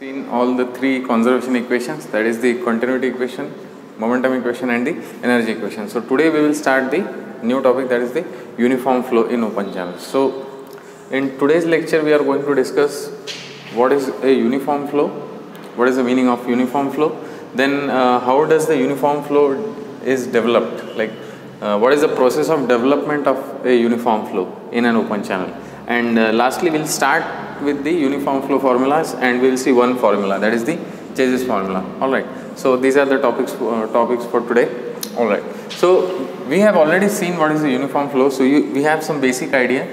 Seen all the three conservation equations, that is the continuity equation, momentum equation and the energy equation. So today we will start the new topic, that is the uniform flow in open channel. So in today's lecture we are going to discuss what is a uniform flow, what is the meaning of uniform flow, then how does the uniform flow is developed, like what is the process of development of a uniform flow in an open channel, and lastly we will start with the uniform flow formulas and we will see one formula, that is the Chase's formula. Alright, so these are the topics for today. Alright, so we have already seen what is the uniform flow, so we have some basic idea.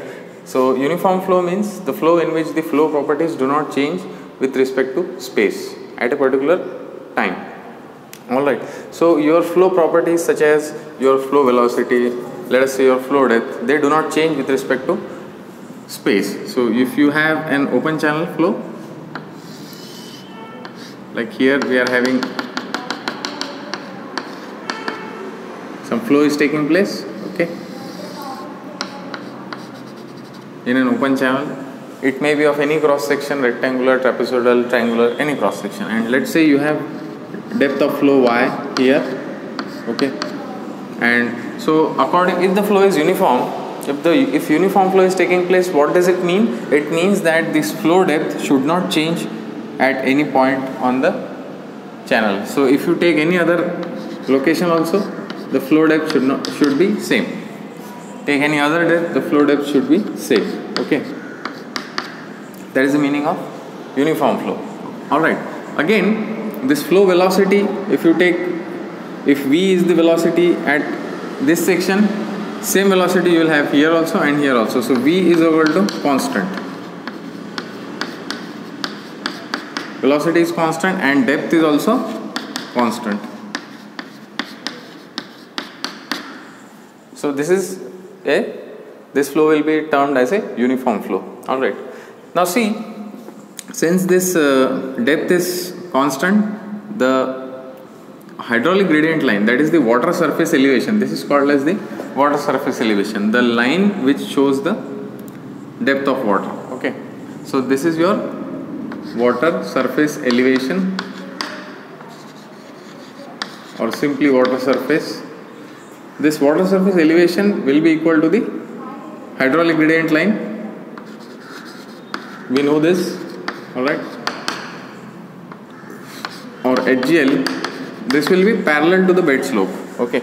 So uniform flow means the flow in which the flow properties do not change with respect to space at a particular time. Alright, so your flow properties such as your flow velocity, let us say your flow depth, they do not change with respect to space. So if you have an open channel flow, like here we are having some flow is taking place, okay, in an open channel. It may be of any cross section, rectangular, trapezoidal, triangular, any cross section, and let's say you have depth of flow y here, okay, and so according, if the flow is uniform, if uniform flow is taking place, what does it mean? It means that this flow depth should not change at any point on the channel. So if you take any other location also, the flow depth should be same. Take any other depth, the flow depth should be same. Okay, that is the meaning of uniform flow. Alright, again this flow velocity, if v is the velocity at this section, same velocity you will have here also and here also. So v is equal to constant. Velocity is constant and depth is also constant. So this flow will be termed as a uniform flow. Alright. Now see, since this depth is constant, the hydraulic gradient line, that is the water surface elevation, this is called as the water surface elevation, the line which shows the depth of water. Okay, so this is your water surface elevation, or simply water surface. This water surface elevation will be equal to the hydraulic gradient line. We know this, alright, or HGL. This will be parallel to the bed slope. Okay,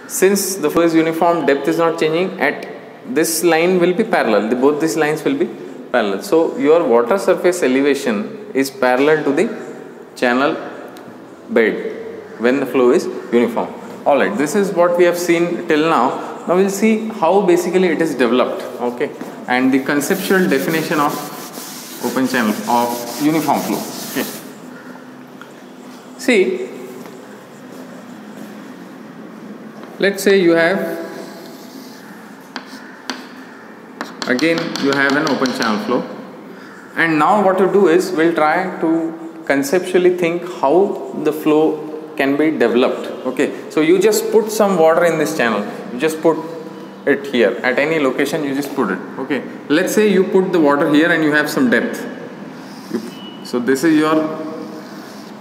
since the flow is uniform, depth is not changing, at this line will be parallel, both these lines will be parallel. So your water surface elevation is parallel to the channel bed when the flow is uniform. Alright, this is what we have seen till now. Now we will see how basically it is developed, okay, and the conceptual definition of open channel of uniform flow. Okay, see, let's say you have, again you have an open channel flow, and now what you do is we'll try to conceptually think how the flow can be developed. Okay, so you just put some water in this channel, you just put it here at any location, you just put it. Okay, let's say you put the water here and you have some depth. So this is your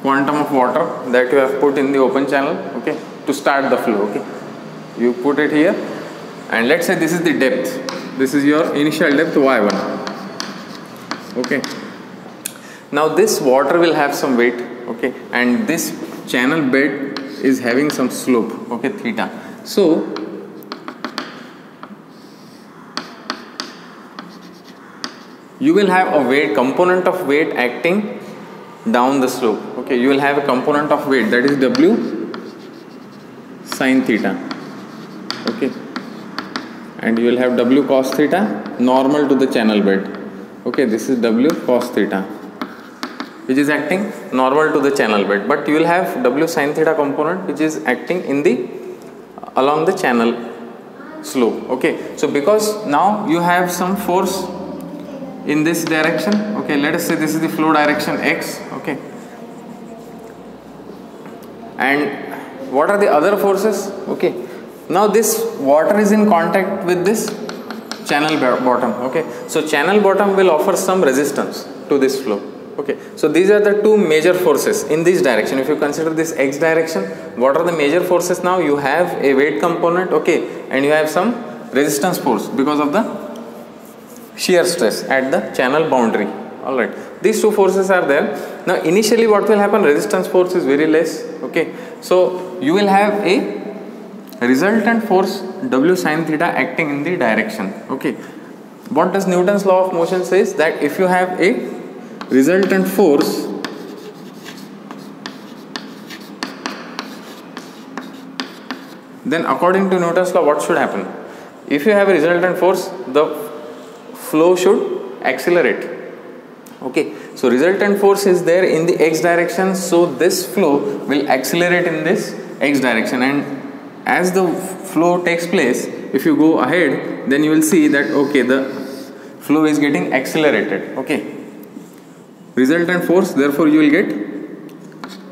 quantum of water that you have put in the open channel, okay, to start the flow. Okay, you put it here and let's say this is the depth, this is your initial depth y1. Okay, now this water will have some weight, okay, and this channel bed is having some slope, okay, theta. So you will have a weight, component of weight acting down the slope. Okay, you will have a component of weight, that is W sin theta. Okay, and you will have W cos theta normal to the channel bed. Okay, this is W cos theta which is acting normal to the channel bed, but you will have W sin theta component which is acting in the along the channel slope. Okay, so because now you have some force in this direction. Okay, let us say this is the flow direction x. Okay, and what are the other forces? Okay, now this water is in contact with this channel bottom. Okay, so channel bottom will offer some resistance to this flow. Okay, so these are the two major forces in this direction. If you consider this x direction, what are the major forces now? You have a weight component, okay, and you have some resistance force because of the shear stress at the channel boundary. Alright, these two forces are there. Now initially what will happen, resistance force is very less, okay, so you will have a resultant force W sin theta acting in the direction, okay. What does Newton's law of motion says? That if you have a resultant force then according to Newton's law what should happen? If you have a resultant force, the flow should accelerate, okay. So resultant force is there in the x direction, so this flow will accelerate in this x direction, and as the flow takes place, if you go ahead, then you will see that okay, the flow is getting accelerated, okay. Resultant force therefore you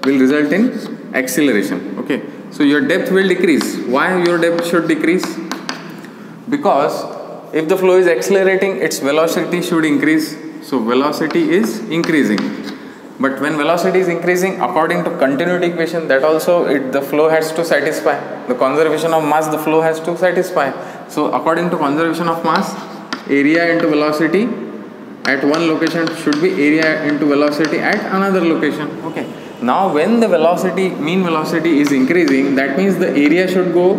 will result in acceleration, okay. So your depth will decrease. Why your depth should decrease? Because if the flow is accelerating, its velocity should increase. So velocity is increasing, but when velocity is increasing, according to continuity equation, that also the flow has to satisfy the conservation of mass, the flow has to satisfy. So according to conservation of mass, area into velocity at one location should be area into velocity at another location, okay. Now when the velocity, mean velocity is increasing, that means the area should go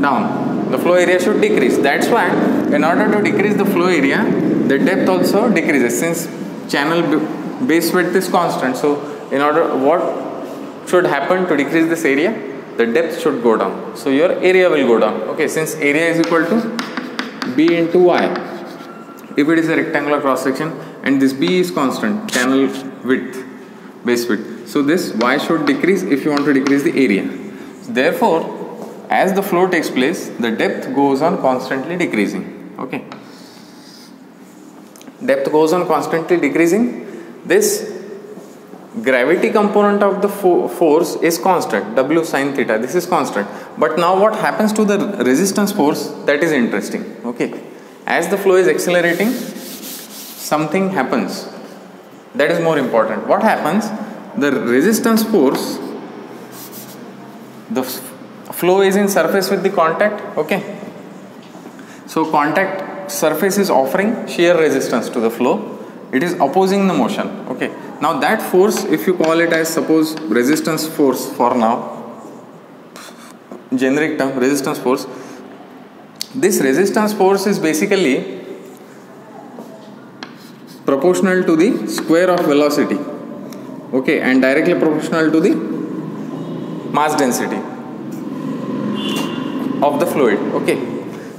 down, the flow area should decrease. That's why in order to decrease the flow area, the depth also decreases, since channel base width is constant. So in order, what should happen to decrease this area? The depth should go down, so your area will go down, okay, since area is equal to B into Y if it is a rectangular cross section, and this B is constant, channel width, base width. So this Y should decrease if you want to decrease the area. Therefore as the flow takes place, the depth goes on constantly decreasing, okay. Depth goes on constantly decreasing. This gravity component of the force is constant, W sin theta, this is constant. But now what happens to the resistance force? That is interesting, okay. As the flow is accelerating, something happens that is more important. What happens? The resistance force, the flow is in surface with the contact, okay. So contact surface is offering shear resistance to the flow, it is opposing the motion, okay. Now that force, if you call it as suppose resistance force for now, generic term resistance force, this resistance force is basically proportional to the square of velocity, okay, and directly proportional to the mass density of the fluid, okay.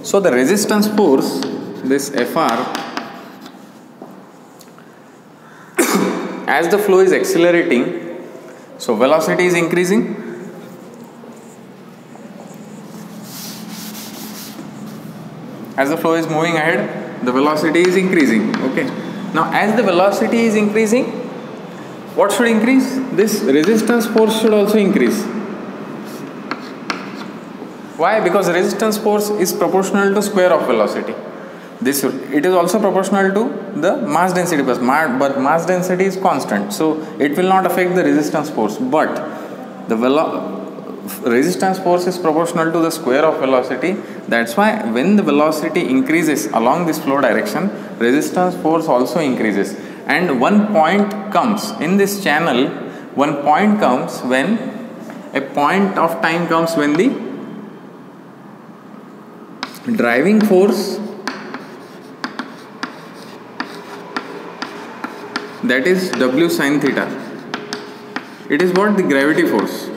So the resistance force, this Fr, as the flow is accelerating, so velocity is increasing, as the flow is moving ahead, the velocity is increasing, okay. Now as the velocity is increasing, what should increase? This resistance force should also increase. Why? Because resistance force is proportional to square of velocity. It is also proportional to the mass density, but mass density is constant, so it will not affect the resistance force, but the resistance force is proportional to the square of velocity. That's why when the velocity increases along this flow direction, resistance force also increases, and one point comes in this channel, one point comes when a point of time comes when the driving force, that is W sin theta, it is what? The gravity force,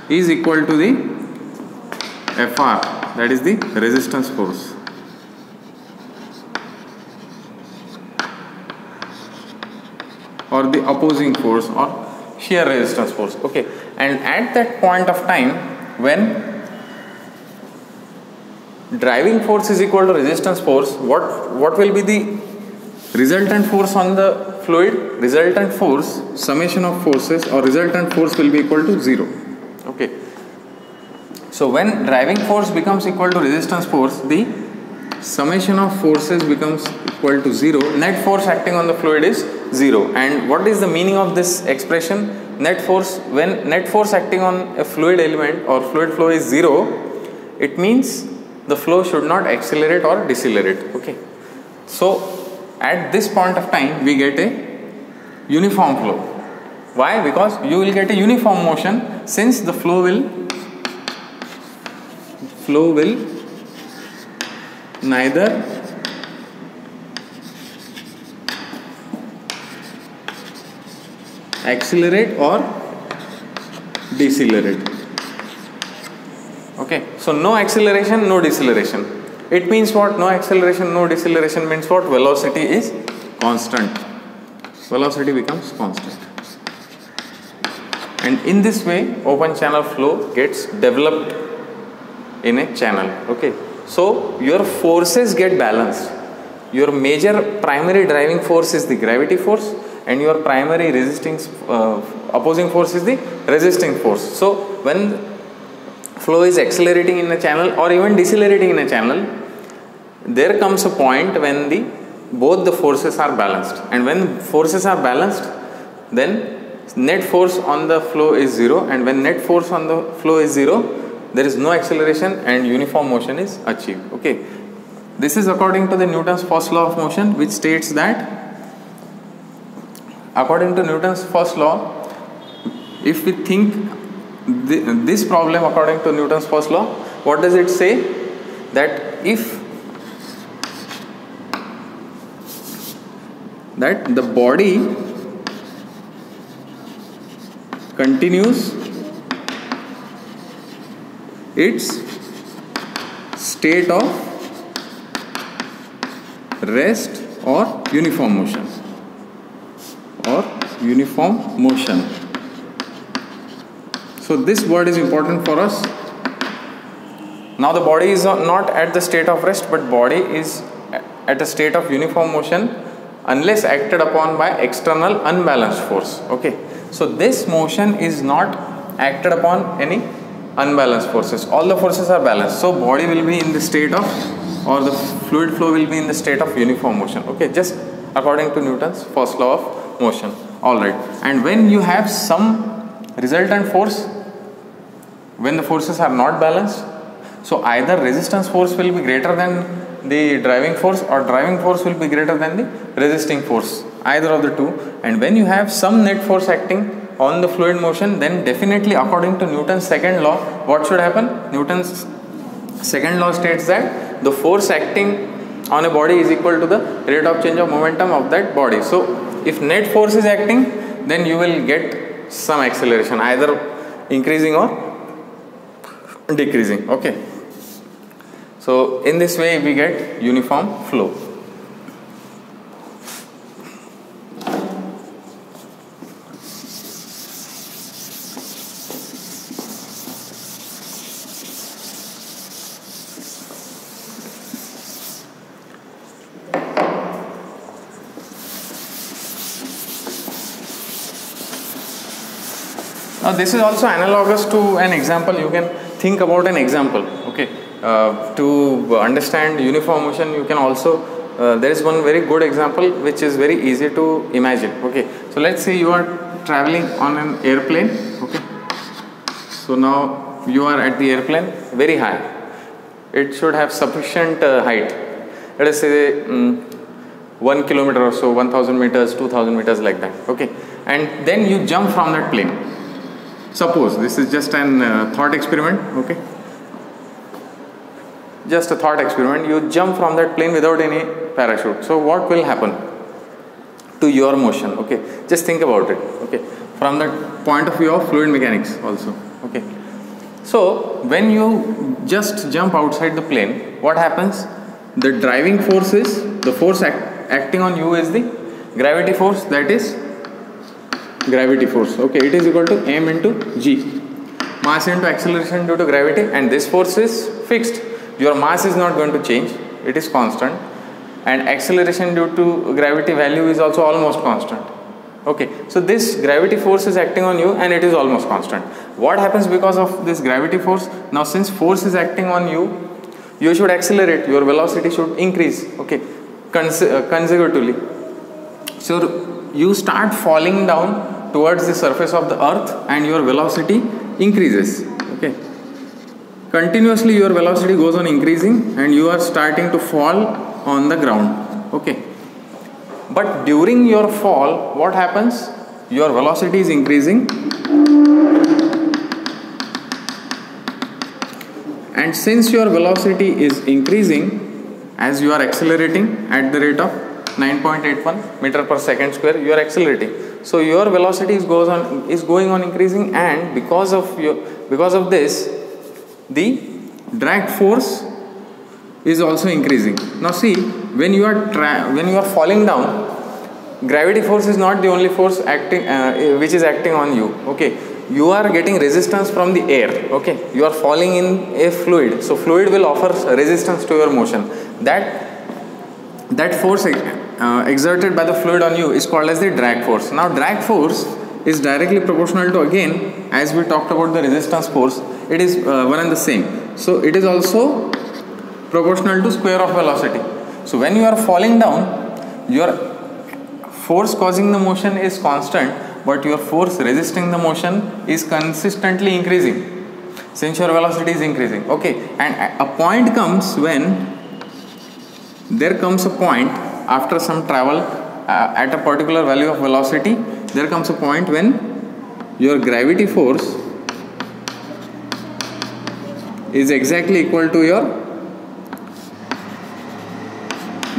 is equal to the Fr, that is the resistance force. Or the opposing force or shear resistance force, okay. And at that point of time when driving force is equal to resistance force, what will be the resultant force on the fluid? Resultant force, summation of forces, or resultant force will be equal to 0, okay. So when driving force becomes equal to resistance force, the summation of forces becomes equal to 0. Net force acting on the fluid is 0. And what is the meaning of this expression? Net force, when net force acting on a fluid element or fluid flow is 0, it means the flow should not accelerate or decelerate. Okay. So at this point of time we get a uniform flow. Why? Because you will get a uniform motion, since the flow will neither accelerate or decelerate. Okay, so no acceleration, no deceleration. It means what? No acceleration, no deceleration means what? Velocity is constant. Velocity becomes constant. And in this way, open channel flow gets developed in a channel. Okay, so your forces get balanced. Your major primary driving force is the gravity force, and your primary opposing force is the resisting force. So when flow is accelerating in a channel or even decelerating in a channel, there comes a point when both the forces are balanced, and when forces are balanced, then net force on the flow is 0, and when net force on the flow is 0, there is no acceleration and uniform motion is achieved. Okay, this is according to the Newton's first law of motion, which states that according to Newton's first law, if we think this problem according to Newton's first law, what does it say? That if the body continues its state of rest or uniform motion. So this word is important for us. Now the body is not at the state of rest, but body is at a state of uniform motion unless acted upon by external unbalanced force. Okay, so this motion is not acted upon any unbalanced forces. All the forces are balanced, so body will be in the state of, or the fluid flow will be in the state of uniform motion. Okay, just according to Newton's first law of motion. Alright, and when you have some resultant force, when the forces are not balanced, so either resistance force will be greater than the driving force, or driving force will be greater than the resisting force, either of the two. And when you have some net force acting on the fluid motion, then definitely according to Newton's second law, what should happen? Newton's second law states that the force acting on a body is equal to the rate of change of momentum of that body. So if net force is acting, then you will get some acceleration, either increasing or decreasing. Okay, so in this way we get uniform flow. Now this is also analogous to an example. You can think about an example. Okay, to understand uniform motion, you can also there is one very good example which is very easy to imagine. Okay, so let's say you are traveling on an airplane. Okay, so now you are at the airplane very high. It should have sufficient height. Let us say 1 kilometer or so, 1000 meters, 2000 meters, like that. Okay, and then you jump from that plane. Suppose this is just an thought experiment. Okay, just a thought experiment. You jump from that plane without any parachute. So what will happen to your motion? Okay, just think about it. Okay, from the point of view of fluid mechanics also. Okay, so when you just jump outside the plane, what happens? The driving force is, the force acting on you is the gravity force, that is gravity force. Okay, it is equal to m into g, mass into acceleration due to gravity, and this force is fixed. Your mass is not going to change, it is constant, and acceleration due to gravity value is also almost constant. Okay, so this gravity force is acting on you and it is almost constant. What happens because of this gravity force? Now since force is acting on you, you should accelerate, your velocity should increase, okay, consecutively. So you start falling down towards the surface of the earth and your velocity increases, okay. Continuously your velocity goes on increasing and you are starting to fall on the ground, okay. But during your fall, what happens? Your velocity is increasing, and since your velocity is increasing as you are accelerating at the rate of 9.81 meter per second square, you are accelerating. So your velocity is going on increasing, and because of this, the drag force is also increasing. Now see, when you are falling down, gravity force is not the only force acting which is acting on you, okay. You are getting resistance from the air, okay. You are falling in a fluid, so fluid will offer resistance to your motion. That force exerted by the fluid on you is called as the drag force. Now drag force is directly proportional to, again, as we talked about the resistance force, it is one and the same. So it is also proportional to square of velocity. So when you are falling down, your force causing the motion is constant, but your force resisting the motion is consistently increasing since your velocity is increasing, okay. And a point comes when there comes a point after some travel at a particular value of velocity, there comes a point when your gravity force is exactly equal to your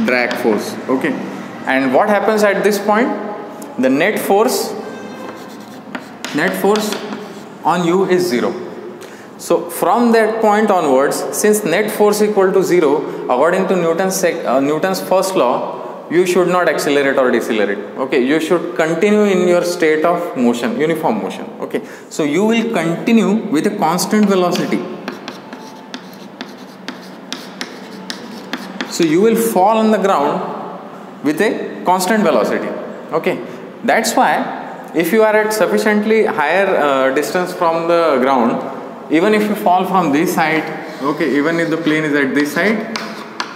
drag force, okay. And what happens at this point? The net force on you is 0. So from that point onwards, since net force equal to 0, according to Newton's first law, you should not accelerate or decelerate, okay. You should continue in your state of motion, uniform motion, okay. So you will continue with a constant velocity. So you will fall on the ground with a constant velocity, okay. That's why if you are at sufficiently higher distance from the ground, even if you fall from this side, okay, even if the plane is at this side,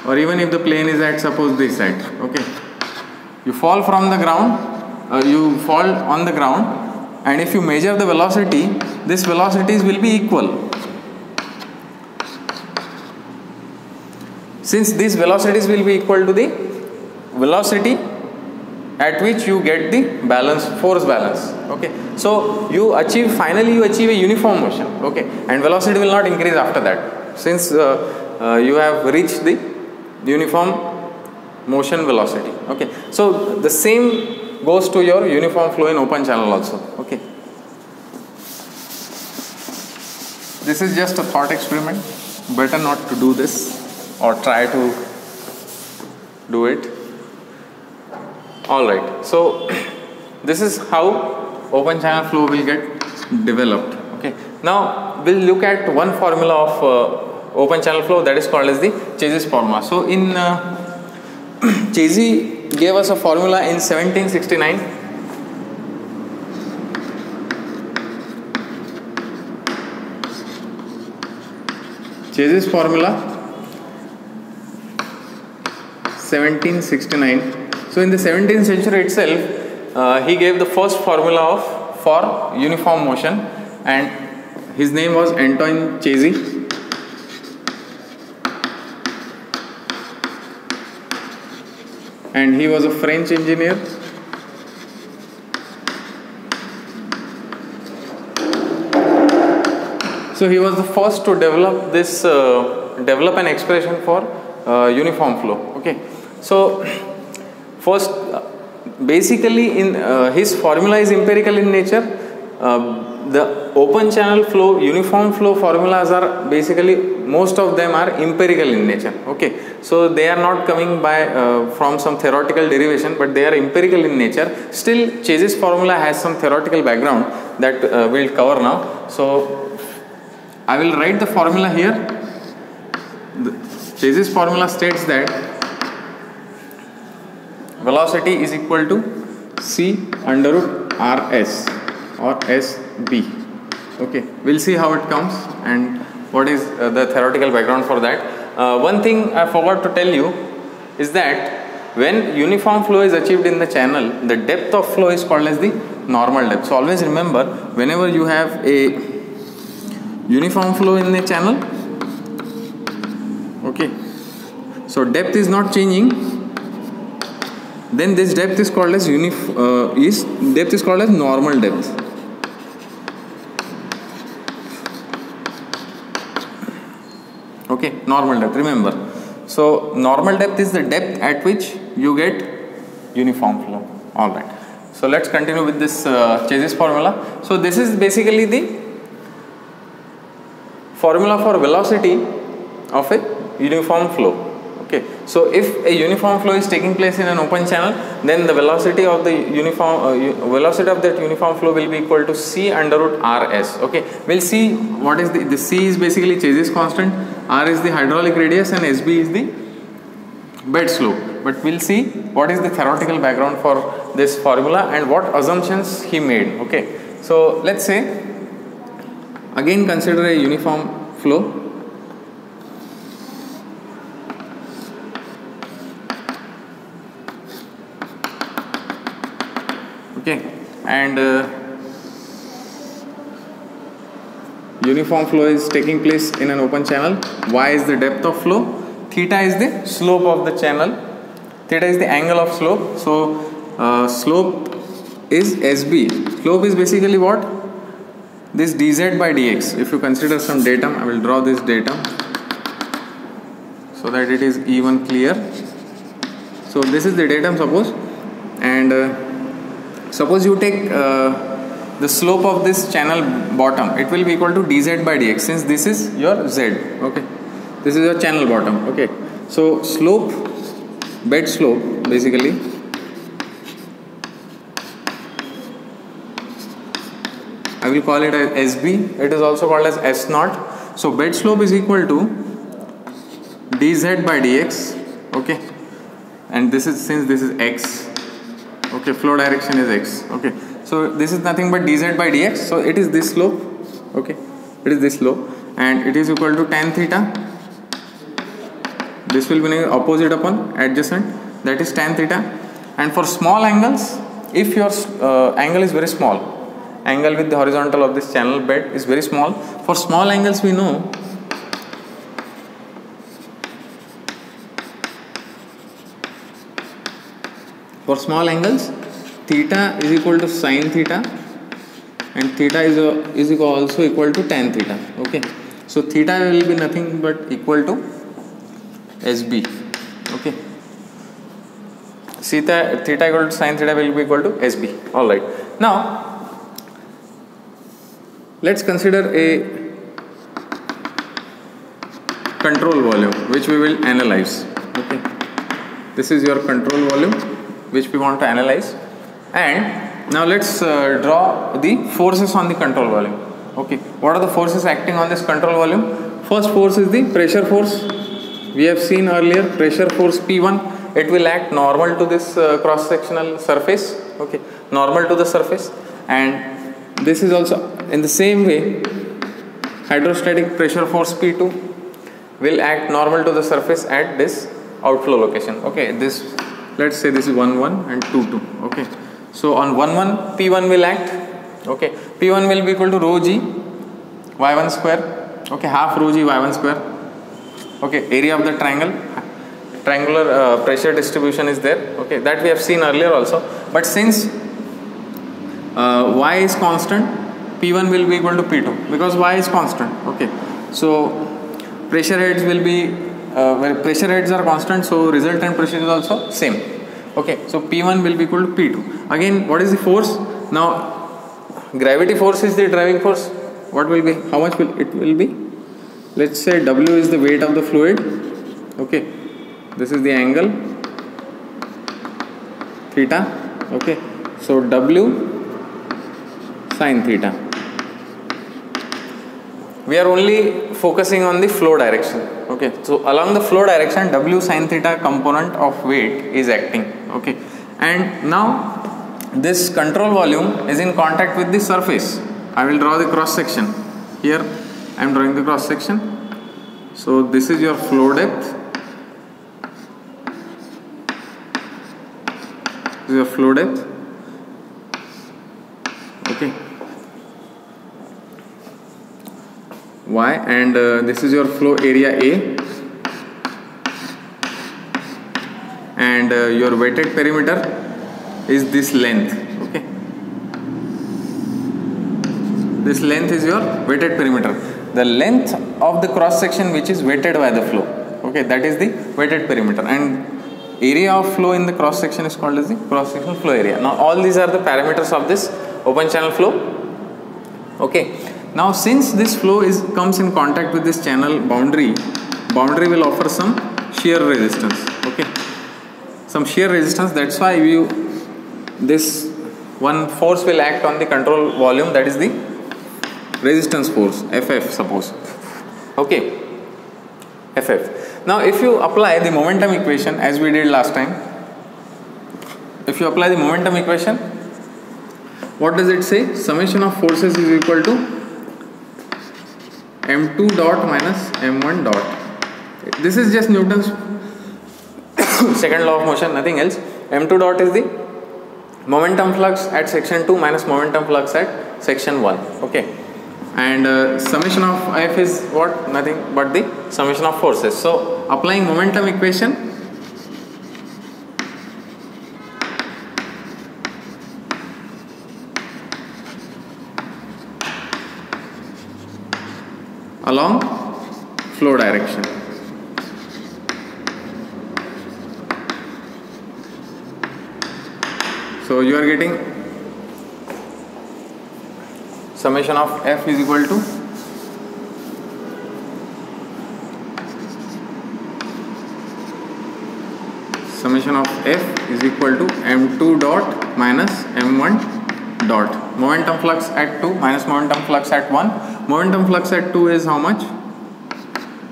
or even if the plane is at, suppose, this side, okay, you fall from the ground, you fall on the ground, and if you measure the velocity, these velocities will be equal. Since these velocities will be equal to the velocity at which you get the force balance, okay. So finally you achieve a uniform motion, okay, and velocity will not increase after that, since you have reached the uniform motion velocity, okay. So the same goes to your uniform flow in open channel also, okay. This is just a thought experiment, better not to do this or try to do it. Alright, so this is how open channel flow will get developed, okay. Now we'll look at one formula of open channel flow, that is called as the Chase's formula. So in Chase gave us a formula in 1769. Chase's formula 1769. So in the 17th century itself, he gave the first formula for uniform motion, and his name was Antoine Chase. And he was a French engineer. So he was the first to develop an expression for uniform flow, okay. So first, basically in his formula is empirical in nature. The open channel flow, uniform flow formulas are basically, most of them are empirical in nature, okay. So they are not coming by from some theoretical derivation, but they are empirical in nature. Still, Chase's formula has some theoretical background that we'll cover now. So I will write the formula here. Chase's formula states that velocity is equal to C under root RS or SB. Okay, we'll see how it comes and what is the theoretical background for that. One thing I forgot to tell you is that when uniform flow is achieved in the channel, the depth of flow is called as the normal depth. So always remember, whenever you have a uniform flow in the channel, okay, so depth is not changing, then this depth is called as normal depth. Okay, normal depth, remember. So normal depth is the depth at which you get uniform flow. Alright, so let's continue with this Chezy's formula. So this is basically the formula for velocity of a uniform flow. Okay, so if a uniform flow is taking place in an open channel, then the velocity of the velocity of that uniform flow will be equal to C under root RS. Okay, we'll see what is the C is basically Chezy's constant, R is the hydraulic radius, and SB is the bed slope. But we'll see what is the theoretical background for this formula and what assumptions he made. Okay, so let's say again consider a uniform flow. Okay, and uniform flow is taking place in an open channel. Y is the depth of flow, theta is the slope of the channel, theta is the angle of slope. So slope is SB. Slope is basically what? This dz by dx. If you consider some datum, I will draw this datum so that it is even clear. So this is the datum, suppose, and suppose you take the slope of this channel bottom, it will be equal to dz by dx, since this is your z. Okay, this is your channel bottom. Okay, so slope, bed slope basically, I will call it as SB. It is also called as S naught. So bed slope is equal to dz by dx. Okay, and this is, since this is x, okay, flow direction is x. Okay, so this is nothing but dz by dx. So it is this slope. Okay, it is this slope, and it is equal to tan theta. This will be opposite upon adjacent, that is tan theta. And for small angles, if your angle is very small, angle with the horizontal of this channel bed is very small. For small angles, we know for small angles, theta is equal to sine theta, and theta is also equal to tan theta. Okay, so theta will be nothing but equal to SB. Okay, theta equal to sine theta will be equal to SB. All right. Now let's consider a control volume which we will analyze. Okay, this is your control volume which we want to analyze, and now let's draw the forces on the control volume. Okay, what are the forces acting on this control volume? First force is the pressure force. We have seen earlier, pressure force P1, it will act normal to this cross sectional surface. Okay, normal to the surface, and this is also in the same way. Hydrostatic pressure force P2 will act normal to the surface at this outflow location. Okay, this, let's say this is 1 1 and 2 2. Okay, so on 1 1 P1 will act. Okay, P1 will be equal to rho g y1 square. Okay, half rho g y1 square. Okay, area of the triangular pressure distribution is there. Okay, that we have seen earlier also, but since y is constant, P1 will be equal to P2 because y is constant. Okay, so pressure heads will be where pressure heads are constant, so resultant pressure is also same. Okay, so P1 will be equal to P2. Again, what is the force? Now gravity force is the driving force. What will be, how much will it will be? Let's say W is the weight of the fluid. Okay, this is the angle theta. Okay, so W sine theta. We are only focusing on the flow direction. Okay, so along the flow direction, W sine theta component of weight is acting. Okay, and now this control volume is in contact with the surface. I will draw the cross section. Here I am drawing the cross section. So this is your flow depth. This is your flow depth. Okay. Y, and this is your flow area A, and your weighted perimeter is this length. Okay, this length is your weighted perimeter, the length of the cross section which is weighted by the flow. Okay, that is the weighted perimeter, and area of flow in the cross section is called as the cross sectional flow area. Now all these are the parameters of this open channel flow. Okay, now since this flow comes in contact with this channel boundary will offer some shear resistance. Okay, some shear resistance. That's why this one force will act on the control volume, that is the resistance force, FF suppose. Okay, FF. Now if you apply the momentum equation as we did last time, if you apply the momentum equation, what does it say? Summation of forces is equal to m2 dot minus m1 dot. This is just Newton's second law of motion, nothing else. m2 dot is the momentum flux at section 2 minus momentum flux at section 1. Okay, and summation of F is what? Nothing but the summation of forces. So applying momentum equation, along flow direction. So you are getting summation of F is equal to summation of F is equal to m2 dot minus m1 dot. Momentum flux at 2 minus momentum flux at 1. Momentum flux at 2 is how much?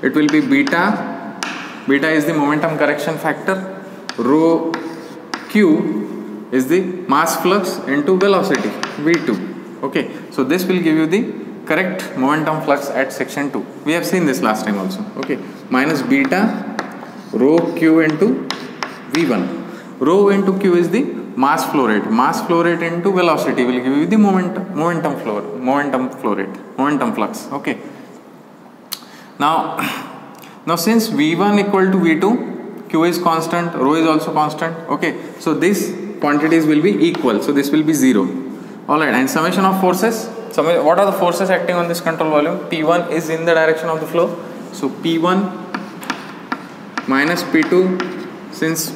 It will be beta. Beta is the momentum correction factor. Rho Q is the mass flux into velocity v2. Okay, so this will give you the correct momentum flux at section 2. We have seen this last time also. Okay, minus beta rho Q into v1. Rho into Q is the mass flow rate. Mass flow rate into velocity will give you the momentum flow rate, momentum flux. Okay. Now since v1 equal to v2, Q is constant, rho is also constant. Okay, so these quantities will be equal, so this will be 0. Alright, and summation of forces. What are the forces acting on this control volume? P1 is in the direction of the flow, so P1 minus P2, since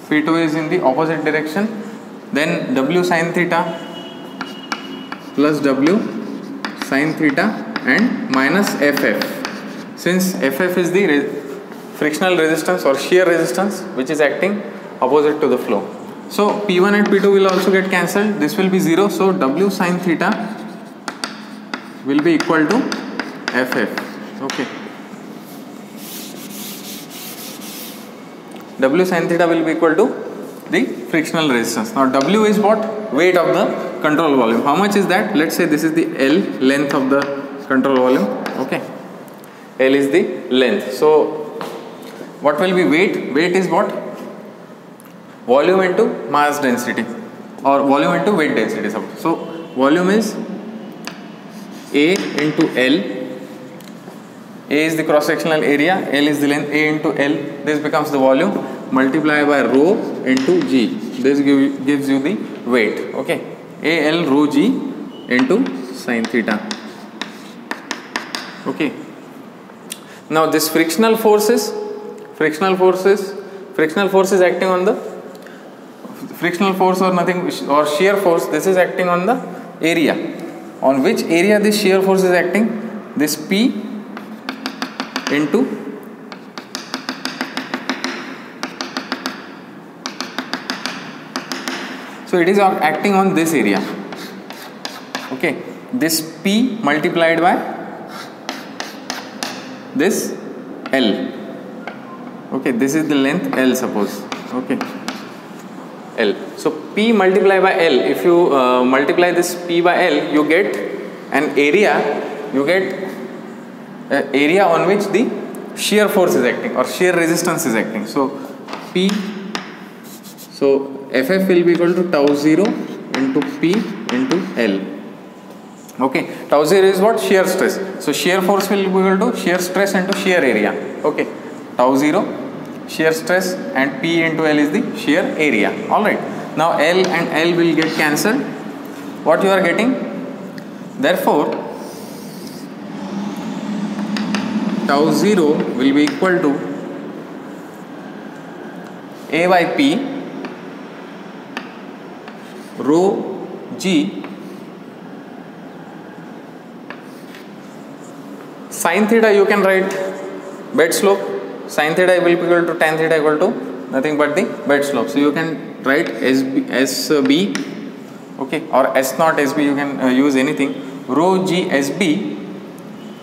P2 is in the opposite direction, then W sin theta plus W sin theta and minus FF. Since FF is the frictional resistance or shear resistance which is acting opposite to the flow. So P1 and P2 will also get cancelled. This will be 0. So W sin theta will be equal to FF. Okay. W sin theta will be equal to the frictional resistance. Now W is what? Weight of the control volume. How much is that? Let's say this is the L, length of the control volume. Okay. L is the length. So what will be weight? Weight is what? Volume into mass density or volume into weight density. So volume is A into L. A is the cross sectional area, L is the length, A into L. This becomes the volume, multiply by rho into G. This gives you the weight. Okay, AL rho G into sin theta. Okay. Now this frictional force is acting on the frictional force or nothing, or shear force. This is acting on the area. On which area this shear force is acting? This P into so it is acting on this area. Okay, this P multiplied by this L. Okay, this is the length L, suppose. Okay, L. So P multiplied by L, if you multiply this P by L, you get an area, you get area on which the shear force is acting or shear resistance is acting. So P, so FF will be equal to tau 0 into P into L. Okay, tau 0 is what? Shear stress. So shear force will be equal to shear stress into shear area. Okay, tau 0 shear stress and P into L is the shear area. Alright, now L and L will get cancelled. What you are getting? Therefore, tau 0 will be equal to A by P rho G sin theta. You can write bed slope. Sin theta will be equal to tan theta equal to nothing but the bed slope. So you can write SB, okay, or S naught SB, you can use anything, rho G SB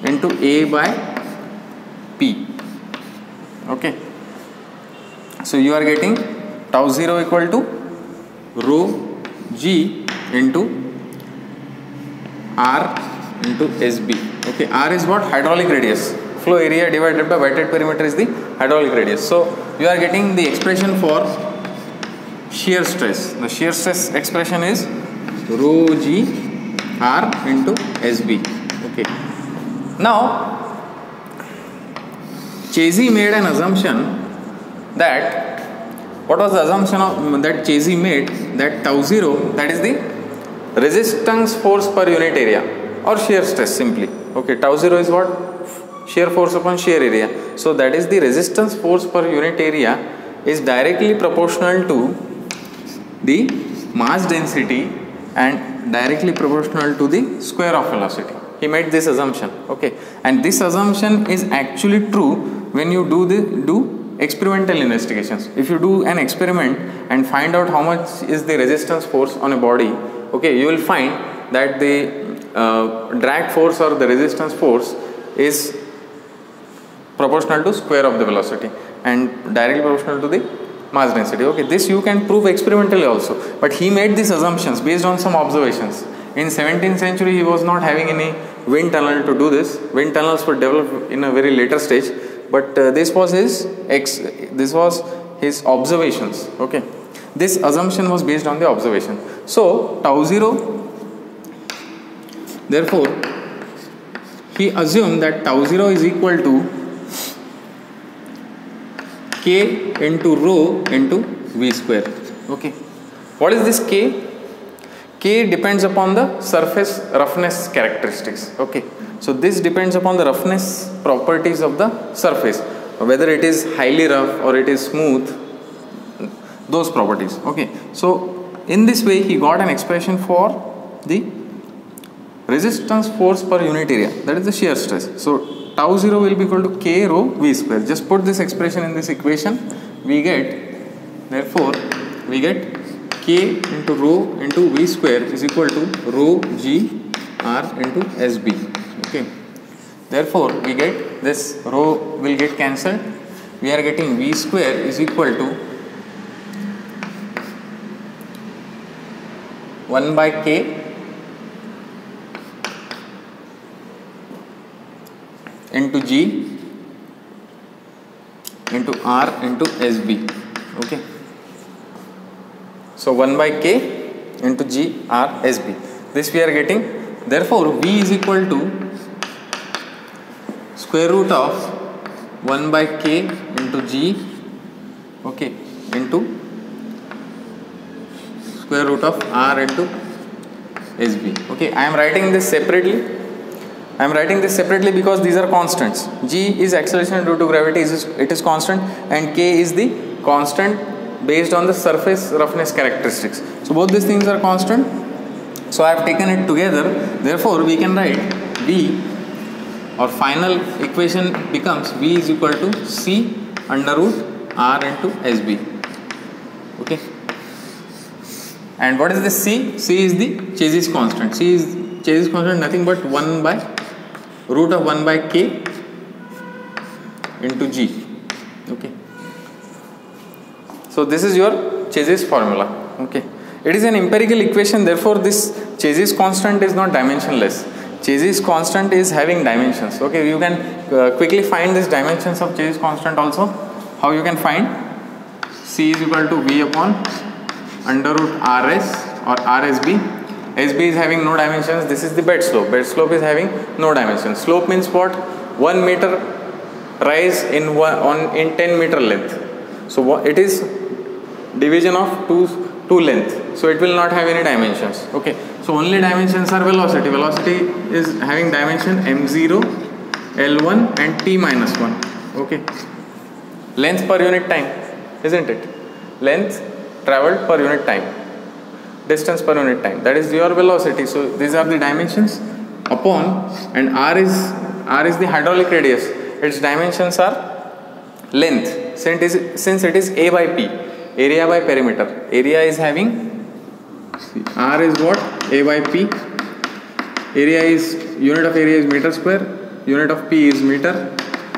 into A by P. Okay, so you are getting tau 0 equal to rho G into R into SB. Okay, R is what? Hydraulic radius. Flow area divided by wetted perimeter is the hydraulic radius. So you are getting the expression for shear stress. The shear stress expression is rho G R into SB. Okay. Now Chesy made an assumption that, what was the assumption of that Chesy made? That tau 0, that is the resistance force per unit area or shear stress simply. Okay, tau 0 is what? Shear force upon shear area. So that is the resistance force per unit area is directly proportional to the mass density and directly proportional to the square of velocity. He made this assumption. Okay, and this assumption is actually true when you do experimental investigations. If you do an experiment and find out how much is the resistance force on a body, okay, you will find that the drag force or the resistance force is proportional to square of the velocity and directly proportional to the mass density. Okay, this you can prove experimentally also, but he made these assumptions based on some observations. In 17th century he was not having any wind tunnel to do this. Wind tunnels were developed in a very later stage, but this was his observations. Okay, this assumption was based on the observation. So tau 0, therefore he assumed that tau 0 is equal to K into rho into V square. Okay, what is this K? K depends upon the surface roughness characteristics. Okay, so this depends upon the roughness properties of the surface, whether it is highly rough or it is smooth, those properties. Okay, so in this way he got an expression for the resistance force per unit area, that is the shear stress. So tau 0 will be equal to K rho V square. Just put this expression in this equation, we get, therefore we get K into rho into V square is equal to rho G R into SB. Okay, therefore we get this rho will get cancelled. We are getting V square is equal to 1 by K into G into R into SB. Okay, so 1 by K into G R SB, this we are getting. Therefore V is equal to square root of 1 by K into G, okay, into square root of R into SB. Okay, I am writing this separately. I am writing this separately because these are constants. G is acceleration due to gravity, it is constant, and K is the constant based on the surface roughness characteristics. So both these things are constant. So I have taken it together. Therefore we can write V, or final equation becomes V is equal to C under root R into SB. Okay. And what is this C? C is the Chesy's constant. C is Chesy's constant, nothing but 1 by root of 1 by K into G. Okay. So this is your Chesy's formula. Okay, it is an empirical equation, therefore this Chase's constant is not dimensionless. Chase's constant is having dimensions. Okay, you can quickly find these dimensions of Chase's constant also. How you can find? C is equal to V upon under root Rs or Rsb. Sb is having no dimensions. This is the bed slope. Bed slope is having no dimensions. Slope means what? 1 meter rise in 10 meter length. So what it is? Division of two length. So it will not have any dimensions. Okay. So only dimensions are velocity. Velocity is having dimension m0, l1 and t minus 1. Okay. Length per unit time, isn't it? Length traveled per unit time. Distance per unit time. That is your velocity. So these are the dimensions upon, and r is the hydraulic radius. Its dimensions are length. Since it is a by p, area by perimeter. Area is having, r is what? A by p. Area is, unit of area is meter square. Unit of p is meter.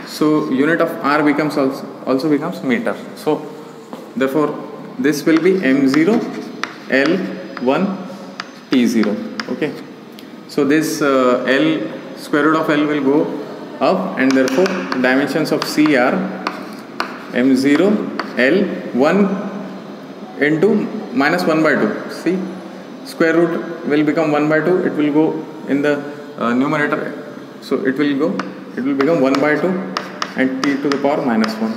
So unit of r becomes also becomes meter. So therefore this will be m0 l1 t0. Okay. So this l, square root of l will go up, and therefore dimensions of c are m0 l1 into minus 1 by 2. See, square root will become 1 by 2. It will go in the numerator. So it will become 1 by 2 and t to the power minus 1.